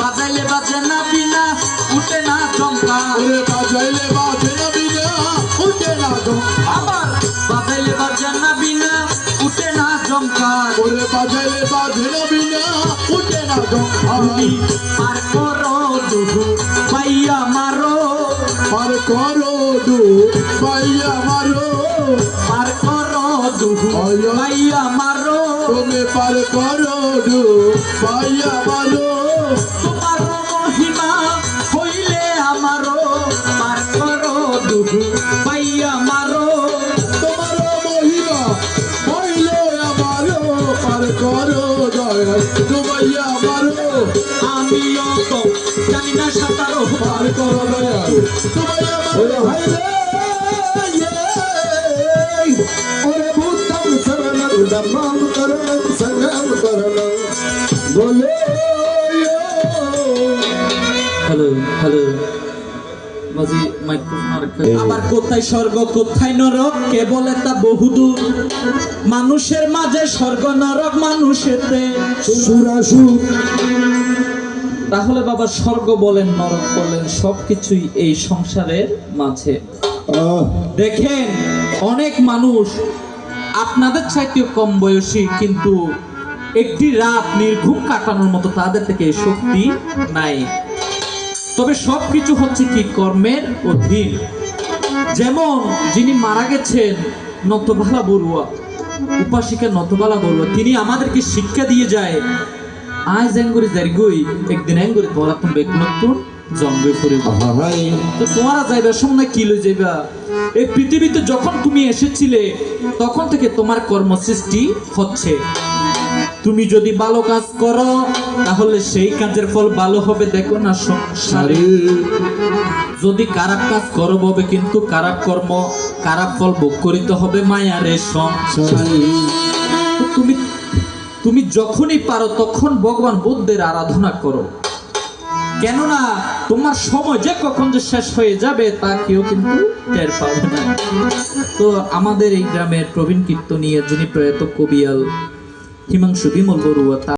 বাজাইলে বাজে না বিনা উঠে না জমকা ওরে বাজাইলে বাজে না বিনা উঠে না জমকা আবার বাজাইলে বাজে না বিনা উঠে না জমকা ওরে বাজাইলে বাজে না বিনা উঠে না জমকা পার করো দুধু পাইয়া মারো পার করো দু পাইয়া মারো পার করো দুধু পাইয়া মারো তুমি পার করো দু পাইয়া মারো তোমার মহিমা হইলে আমারো পার করো দুধু পাইয়া মারো তোমার মহিমা হইলে আমারো পার করো দয়া ডুবাইয়া মারো আমিও তো জানি না সাঁতারো পার করো দয়া ডুবাইয়া মারো ওরে বুদ্ধম শরণং ধম্মং করণং সংঘং করণং বলে হ্যালো হ্যালো মাঝি মাইক্রোফোন আবার কোথায় স্বর্গ কোথায় নরক কে বলে তা বহুদূর মানুষের মাঝে স্বর্গ নরক মানুষেতে সুরাসুর তাহলে বাবা স্বর্গ বলেন নরক বলেন সবকিছুই এই সংসারের মাঝে দেখেন অনেক মানুষ আপনাদের চাইতেও কম বয়সী কিন্তু একটি রাত নির্ঘুম কাটানোর মতো তাদের থেকে শক্তি নাই তবে সবকিছু হচ্ছে কি কর্মের অধীন যেমন যিনি মারা গেছেন নতবালা বড়ুয়া উপাসিকা নতবালা বড়ুয়া তিনি আমাদেরকে শিক্ষা দিয়ে যায় আজ এঙ্গুরি জারিগুই একদিন এঙ্গুরি তোরা তুমি বেকুনতুন জঙ্গে পড়ে তো তোমরা যাইবার সময় কি লই যাইবা এই পৃথিবীতে যখন তুমি এসেছিলে তখন থেকে তোমার কর্মসৃষ্টি হচ্ছে তুমি যদি ভালো কাজ করো তাহলে সেই কাজের ফল ভালো হবে দেখো না সংসারে যদি খারাপ কাজ করো হবে কিন্তু খারাপ কর্ম খারাপ ফল ভোগ করিতে হবে মায়ারে সংসারে তুমি তুমি যখনই পারো তখন ভগবান বুদ্ধের আরাধনা করো কেননা তোমার সময় যে কখন যে শেষ হয়ে যাবে তা কেউ কিন্তু টের পাবে না তো আমাদের এই গ্রামের প্রবীণ কীর্তনীয় যিনি প্রয়াত কবিয়াল হিমাংশু বিমল বড়ুয়া